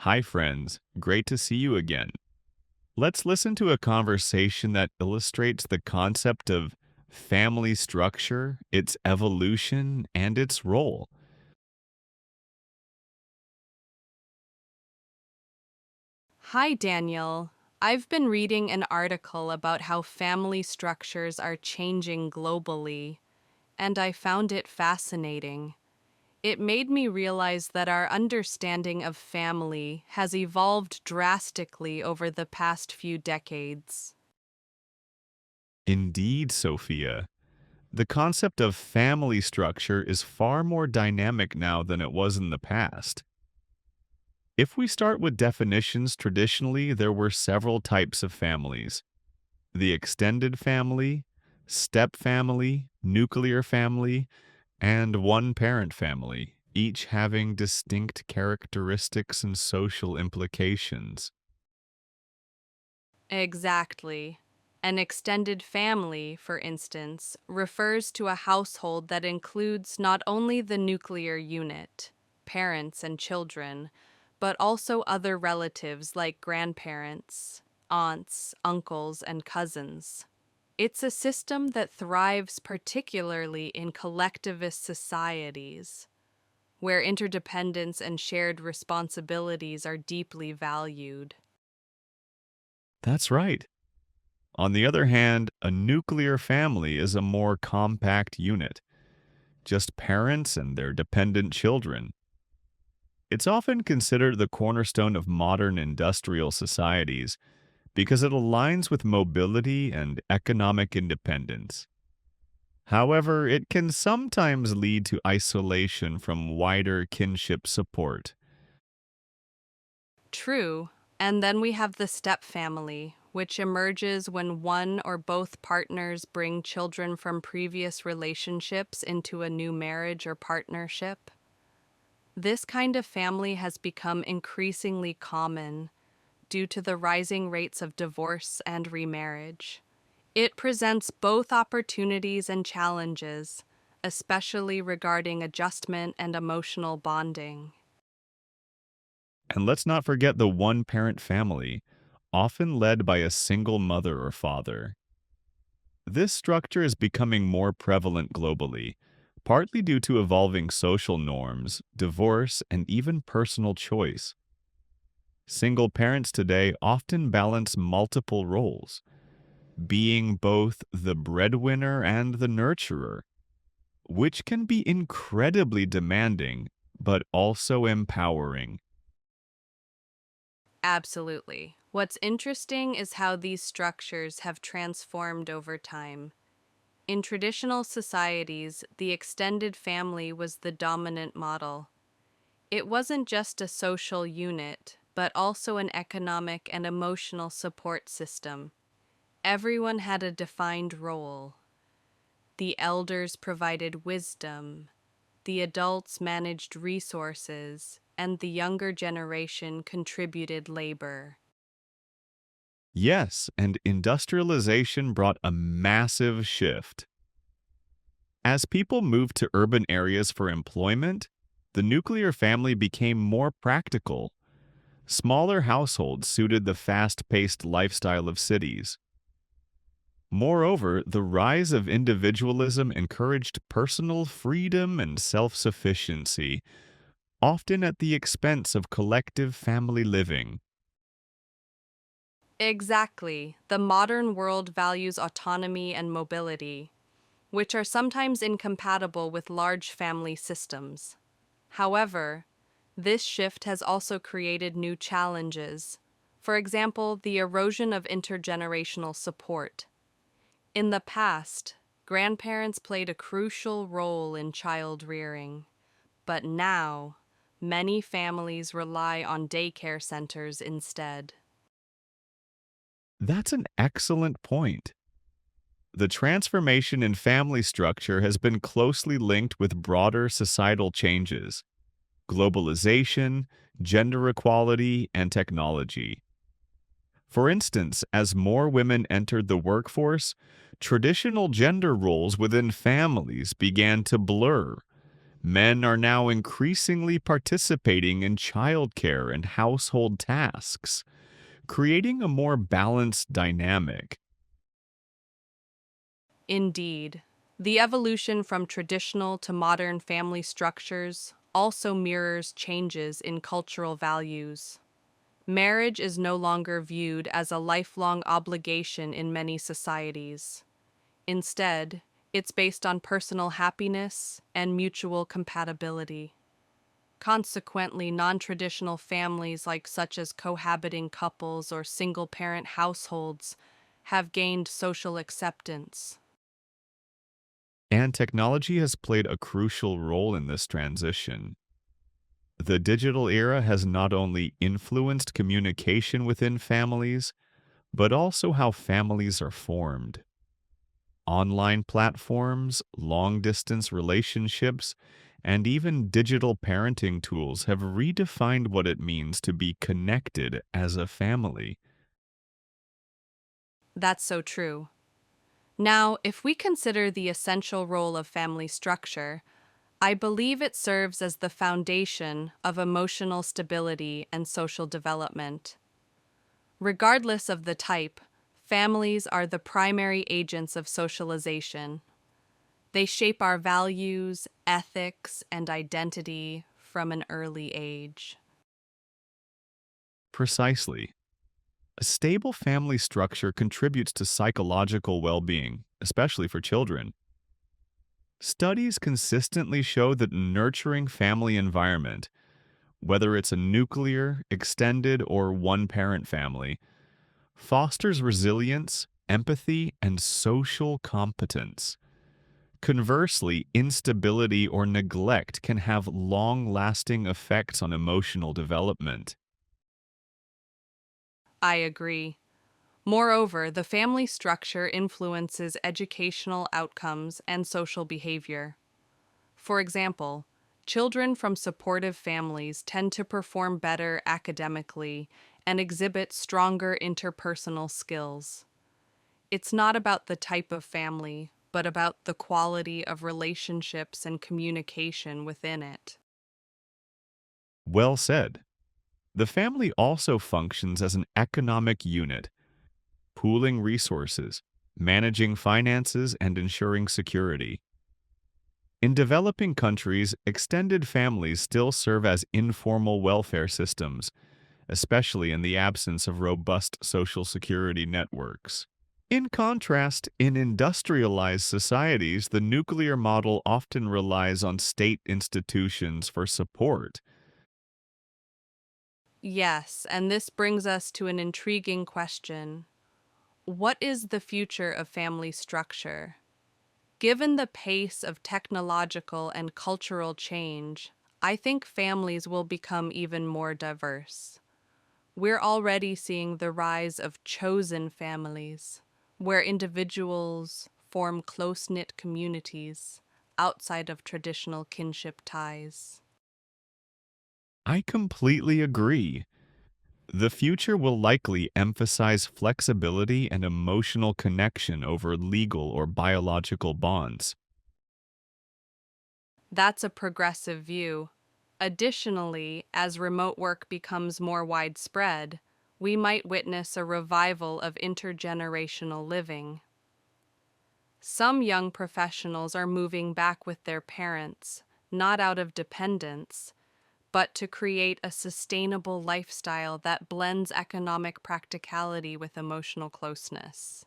Hi, friends. Great to see you again. Let's listen to a conversation that illustrates the concept of family structure, its evolution, and its role. Hi, Daniel. I've been reading an article about how family structures are changing globally, and I found it fascinating. It made me realize that our understanding of family has evolved drastically over the past few decades. Indeed, Sophia, the concept of family structure is far more dynamic now than it was in the past. If we start with definitions, traditionally there were several types of families: the extended family, step family, nuclear family, and one parent family, each having distinct characteristics and social implications. Exactly. An extended family, for instance, refers to a household that includes not only the nuclear unit, parents and children, but also other relatives like grandparents, aunts, uncles, and cousins. It's a system that thrives particularly in collectivist societies, where interdependence and shared responsibilities are deeply valued. That's right. On the other hand, a nuclear family is a more compact unit, just parents and their dependent children. It's often considered the cornerstone of modern industrial societies because it aligns with mobility and economic independence. However, it can sometimes lead to isolation from wider kinship support. True. And then we have the step family, which emerges when one or both partners bring children from previous relationships into a new marriage or partnership. This kind of family has become increasingly common due to the rising rates of divorce and remarriage. It presents both opportunities and challenges, especially regarding adjustment and emotional bonding. And let's not forget the one parent family, often led by a single mother or father. This structure is becoming more prevalent globally, partly due to evolving social norms, divorce, and even personal choice. Single parents today often balance multiple roles, being both the breadwinner and the nurturer, which can be incredibly demanding, but also empowering. Absolutely. What's interesting is how these structures have transformed over time. In traditional societies, the extended family was the dominant model. It wasn't just a social unit, but also an economic and emotional support system. Everyone had a defined role. The elders provided wisdom, the adults managed resources, and the younger generation contributed labor. Yes, and industrialization brought a massive shift. As people moved to urban areas for employment, the nuclear family became more practical. Smaller households suited the fast paced lifestyle of cities. Moreover, the rise of individualism encouraged personal freedom and self sufficiency, often at the expense of collective family living. Exactly. The modern world values autonomy and mobility, which are sometimes incompatible with large family systems. However, this shift has also created new challenges. For example, the erosion of intergenerational support. In the past, grandparents played a crucial role in child rearing, but now, many families rely on daycare centers instead. That's an excellent point. The transformation in family structure has been closely linked with broader societal changes: globalization, gender equality, and technology. For instance, as more women entered the workforce, traditional gender roles within families began to blur, Men are now increasingly participating in childcare and household tasks, creating a more balanced dynamic. Indeed, the evolution from traditional to modern family structures also mirrors changes in cultural values. Marriage is no longer viewed as a lifelong obligation in many societies. Instead, it's based on personal happiness and mutual compatibility. Consequently, non-traditional families like such as cohabiting couples or single-parent households have gained social acceptance. And technology has played a crucial role in this transition. The digital era has not only influenced communication within families, but also how families are formed. Online platforms, long distance relationships, and even digital parenting tools have redefined what it means to be connected as a family. That's so true. Now, if we consider the essential role of family structure, I believe it serves as the foundation of emotional stability and social development. Regardless of the type, families are the primary agents of socialization. They shape our values, ethics, and identity from an early age. Precisely. A stable family structure contributes to psychological well being, especially for children. Studies consistently show that nurturing family environment, whether it's a nuclear, extended, or one parent family, fosters resilience, empathy, and social competence. Conversely, instability or neglect can have long lasting effects on emotional development. I agree. Moreover, the family structure influences educational outcomes and social behavior. For example, children from supportive families tend to perform better academically and exhibit stronger interpersonal skills. It's not about the type of family, but about the quality of relationships and communication within it. Well said. The family also functions as an economic unit, pooling resources, managing finances, and ensuring security. In developing countries, extended families still serve as informal welfare systems, especially in the absence of robust social security networks. In contrast, in industrialized societies, the nuclear model often relies on state institutions for support. Yes, and this brings us to an intriguing question. What is the future of family structure? Given the pace of technological and cultural change, I think families will become even more diverse. We're already seeing the rise of chosen families, where individuals form close-knit communities outside of traditional kinship ties. I completely agree. The future will likely emphasize flexibility and emotional connection over legal or biological bonds. That's a progressive view. Additionally, as remote work becomes more widespread, we might witness a revival of intergenerational living. Some young professionals are moving back with their parents, not out of dependence, but to create a sustainable lifestyle that blends economic practicality with emotional closeness.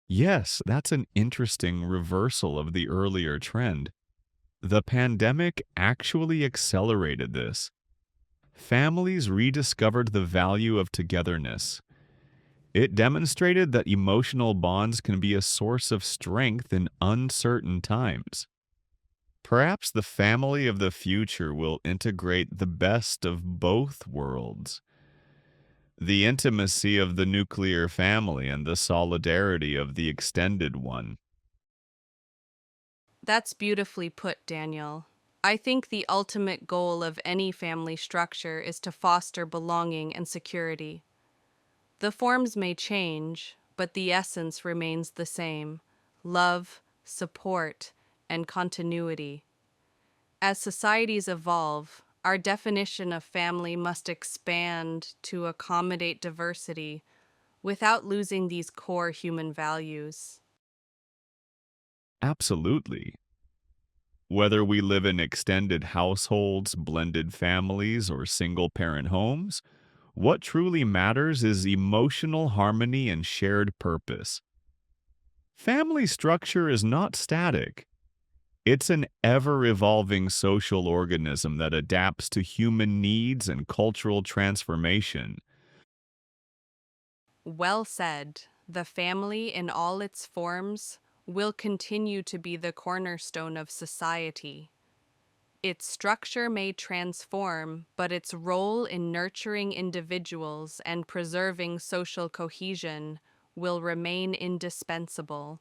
Yes, that's an interesting reversal of the earlier trend. The pandemic actually accelerated this. Families rediscovered the value of togetherness. It demonstrated that emotional bonds can be a source of strength in uncertain times. Perhaps the family of the future will integrate the best of both worlds, the intimacy of the nuclear family and the solidarity of the extended one. That's beautifully put, Daniel. I think the ultimate goal of any family structure is to foster belonging and security. The forms may change, but the essence remains the same: love, support, and continuity. As societies evolve, our definition of family must expand to accommodate diversity without losing these core human values. Absolutely. Whether we live in extended households, blended families, or single parent homes, what truly matters is emotional harmony and shared purpose. Family structure is not static. It's an ever evolving social organism that adapts to human needs and cultural transformation. Well said. The family in all its forms will continue to be the cornerstone of society. Its structure may transform, but its role in nurturing individuals and preserving social cohesion will remain indispensable.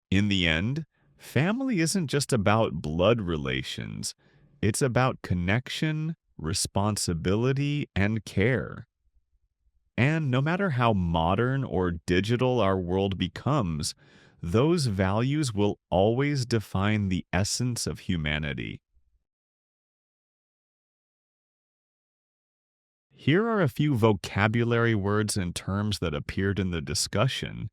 In the end, family isn't just about blood relations, it's about connection, responsibility, and care. And no matter how modern or digital our world becomes, those values will always define the essence of humanity. Here are a few vocabulary words and terms that appeared in the discussion.